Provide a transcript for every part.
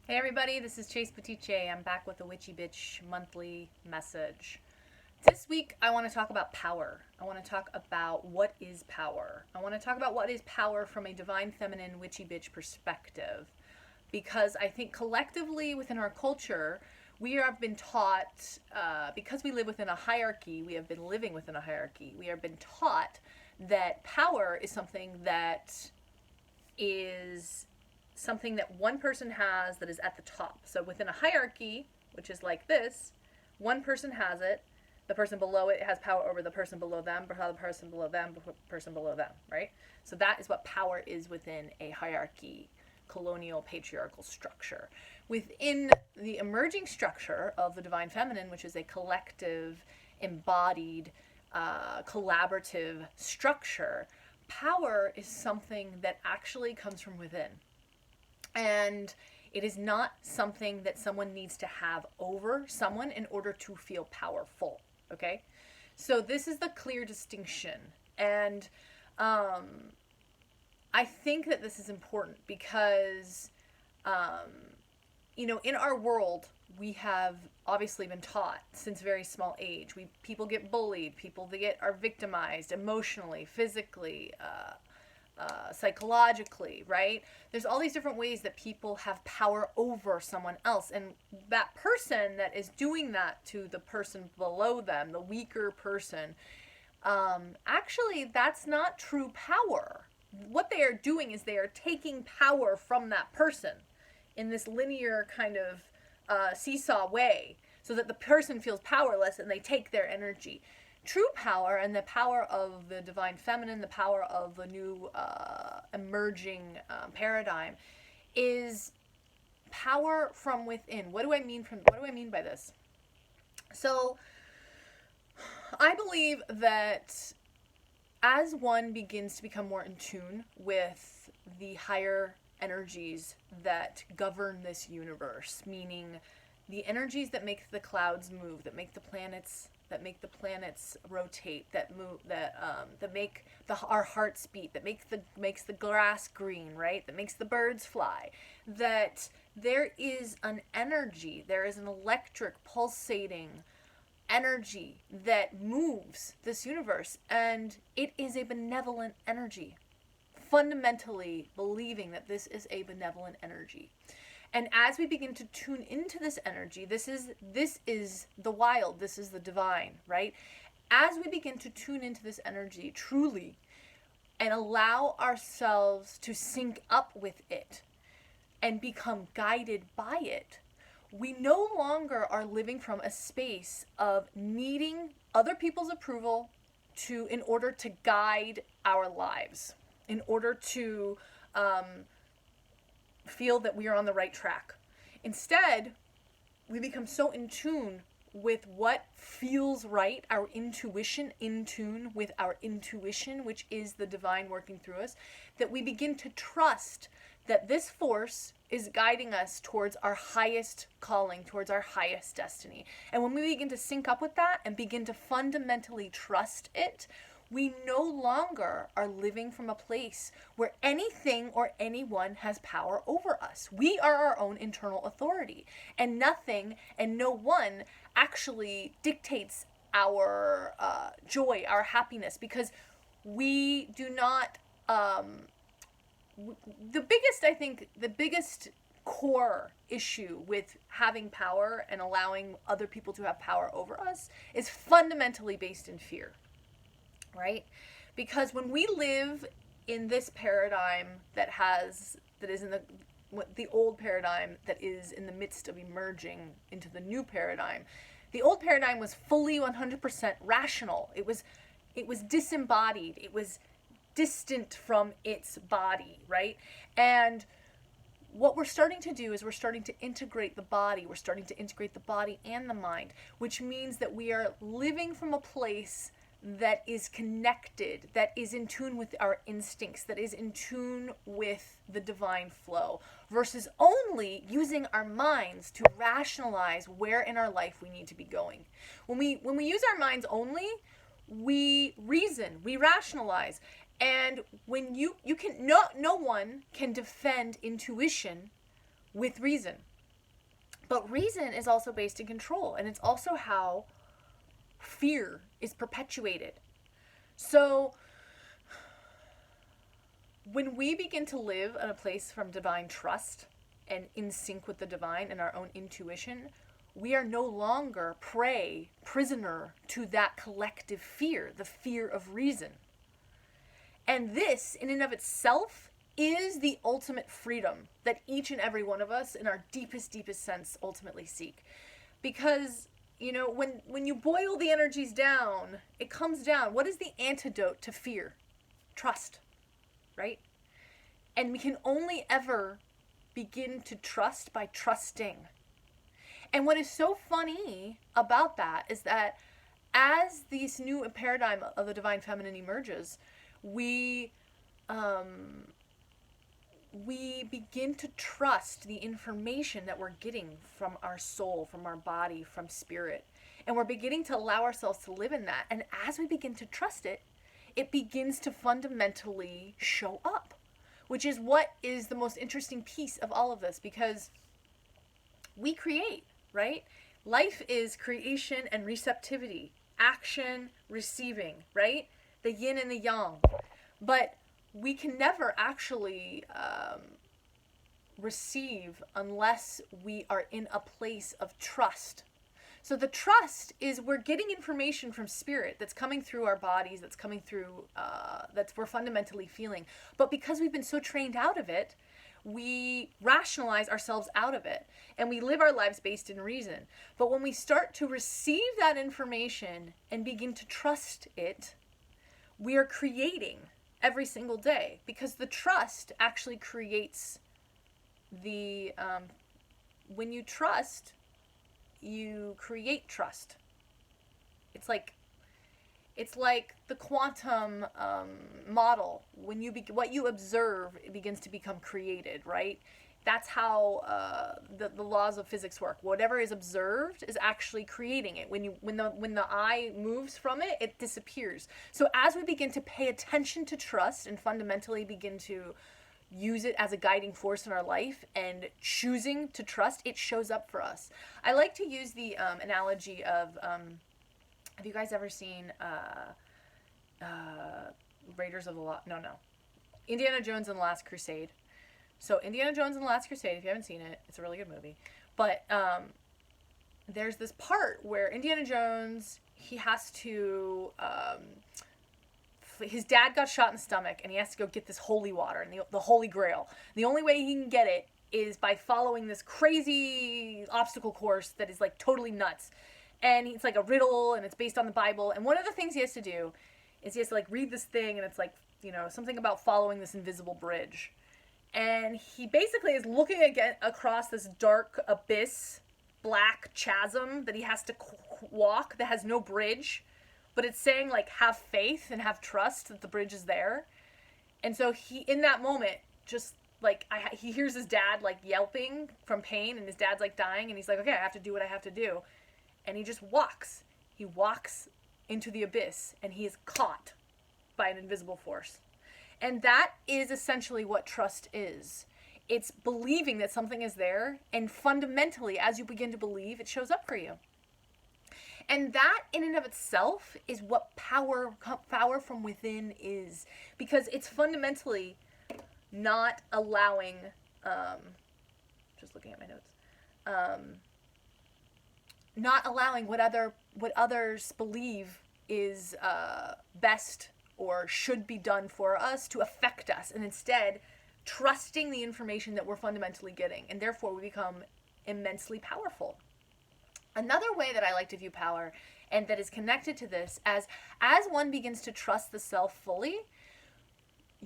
Hey everybody, this is Chase Petiche. I'm back with the Witchy Bitch monthly message. This week I want to talk about power. I want to talk about what is power. I want to talk about what is power from a Divine Feminine Witchy Bitch perspective. Because I think collectively within our culture, we have been taught, because we live within a hierarchy, we have been living within a hierarchy, we have been taught that power is something that one person has that is at the top. So within a hierarchy, which is like this, one person has it, the person below it has power over the person below them, the person below them, the person below them, right? So that is what power is within a hierarchy, colonial patriarchal structure. Within the emerging structure of the Divine Feminine, which is a collective, embodied, collaborative structure, power is something that actually comes from within. And it is not something that someone needs to have over someone in order to feel powerful. Okay? So this is the clear distinction. And I think that this is important because, in our world, we have obviously been taught since very small age. People get bullied, people are victimized emotionally, physically, psychologically, right? There's all these different ways that people have power over someone else. And that person that is doing that to the person below them, the weaker person, actually, that's not true power. What they are doing is they are taking power from that person in this linear kind of seesaw way so that the person feels powerless and they take their energy. True power and the power of the Divine Feminine, the power of the new emerging paradigm, is power from within. What do I mean by this? So, I believe that as one begins to become more in tune with the higher energies that govern this universe, meaning the energies that make the clouds move, that make the planets rotate, that make our hearts beat, that makes the grass green, right? That makes the birds fly. That there is an energy, there is an electric pulsating energy that moves this universe, and it is a benevolent energy. Fundamentally believing that this is a benevolent energy. And as we begin to tune into this energy, this is the wild, this is the divine, right? As we begin to tune into this energy truly and allow ourselves to sync up with it and become guided by it, we no longer are living from a space of needing other people's approval in order to guide our lives, in order to feel that we are on the right track. Instead, we become so in tune with what feels right, our intuition, in tune with our intuition, which is the divine working through us, that we begin to trust that this force is guiding us towards our highest calling, towards our highest destiny. And when we begin to sync up with that and begin to fundamentally trust it, we no longer are living from a place where anything or anyone has power over us. We are our own internal authority, and nothing and no one actually dictates our joy, our happiness, because we do not. The biggest core issue with having power and allowing other people to have power over us is fundamentally based in fear. Right? Because when we live in this paradigm that is in the old paradigm that is in the midst of emerging into the new paradigm, the old paradigm was fully 100% rational. It was disembodied. It was distant from its body, right? And what we're starting to do is we're starting to integrate the body. We're starting to integrate the body and the mind, which means that we are living from a place that is connected, that is in tune with our instincts, that is in tune with the divine flow, versus only using our minds to rationalize where in our life we need to be going. When we use our minds only, we reason, we rationalize, and no one can defend intuition with reason. But reason is also based in control, and it's also how fear is perpetuated. So when we begin to live in a place from divine trust and in sync with the divine and our own intuition, we are no longer prisoner to that collective fear, the fear of reason. And this, in and of itself, is the ultimate freedom that each and every one of us, in our deepest, deepest sense, ultimately seek. Because, you know, when you boil the energies down, it comes down. What is the antidote to fear? Trust, right? And we can only ever begin to trust by trusting. And what is so funny about that is that as this new paradigm of the divine feminine emerges, we begin to trust the information that we're getting from our soul, from our body, from spirit. And we're beginning to allow ourselves to live in that. And as we begin to trust it, it begins to fundamentally show up, which is what is the most interesting piece of all of this, because we create, right? Life is creation and receptivity, action, receiving, right? The yin and the yang. But we can never actually receive unless we are in a place of trust. So the trust is we're getting information from spirit that's coming through our bodies, that's coming through, that's we're fundamentally feeling. But because we've been so trained out of it, we rationalize ourselves out of it and we live our lives based in reason. But when we start to receive that information and begin to trust it, we are creating every single day, because the trust actually creates the, when you trust, you create trust. It's like the quantum model. When you what you observe, it begins to become created, right? That's how the laws of physics work. Whatever is observed is actually creating it. When the eye moves from it, it disappears. So as we begin to pay attention to trust and fundamentally begin to use it as a guiding force in our life and choosing to trust, it shows up for us. I like to use the analogy of, have you guys ever seen Raiders of the Lost? No. Indiana Jones and the Last Crusade. So Indiana Jones and the Last Crusade, if you haven't seen it, it's a really good movie. But there's this part where Indiana Jones, he has to, his dad got shot in the stomach and he has to go get this holy water and the Holy Grail. The only way he can get it is by following this crazy obstacle course that is like totally nuts. And it's like a riddle and it's based on the Bible. And one of the things he has to do is he has to like read this thing, and it's like, you know, something about following this invisible bridge. And he basically is looking again across this dark abyss, black chasm that he has to walk that has no bridge. But it's saying, like, have faith and have trust that the bridge is there. And so he, in that moment, just, like, he hears his dad, like, yelping from pain, and his dad's, like, dying. And he's like, okay, I have to do what I have to do. And he just walks. He walks into the abyss, and he is caught by an invisible force. And that is essentially what trust is. It's believing that something is there, and fundamentally, as you begin to believe, it shows up for you. And that, in and of itself, is what power from within is. Because it's fundamentally not allowing, just looking at my notes, not allowing what others believe is best or should be done for us to affect us, and instead trusting the information that we're fundamentally getting, and therefore we become immensely powerful. Another way that I like to view power, and that is connected to this, as one begins to trust the self fully,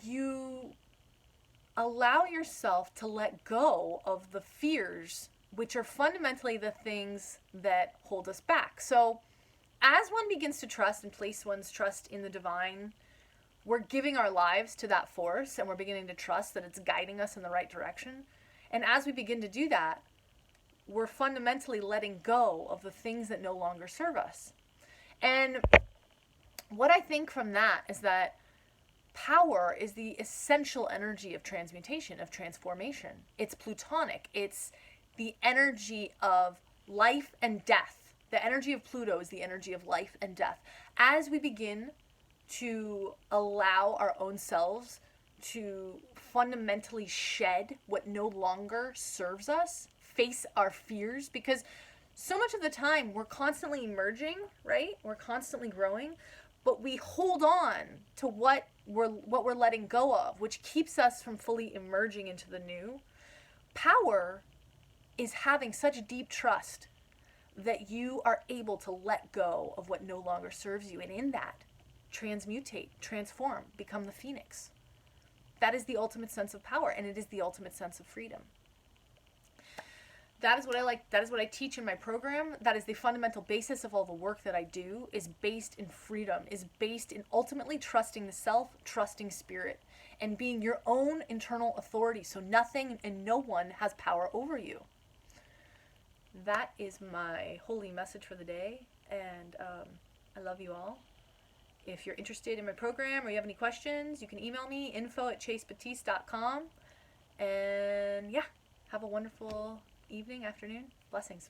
you allow yourself to let go of the fears, which are fundamentally the things that hold us back. So as one begins to trust and place one's trust in the divine, we're giving our lives to that force, and we're beginning to trust that it's guiding us in the right direction. And as we begin to do that, we're fundamentally letting go of the things that no longer serve us. And what I think from that is that power is the essential energy of transmutation, of transformation. It's plutonic. It's the energy of life and death. The energy of Pluto is the energy of life and death. As we begin to allow our own selves to fundamentally shed what no longer serves us, face our fears, because so much of the time we're constantly emerging, right? We're constantly growing, but we hold on to what we're letting go of, which keeps us from fully emerging into the new. Power is having such deep trust that you are able to let go of what no longer serves you, and in that, transmutate, transform, become the phoenix. That is the ultimate sense of power, and it is the ultimate sense of freedom. That is what I like. That is what I teach in my program. That is the fundamental basis of all the work that I do, is based in freedom, is based in ultimately trusting the self, trusting spirit, and being your own internal authority, so nothing and no one has power over you. That is my holy message for the day, and I love you all. If you're interested in my program or you have any questions, you can email me, info@chasebatiste.com. And yeah, have a wonderful evening, afternoon. Blessings.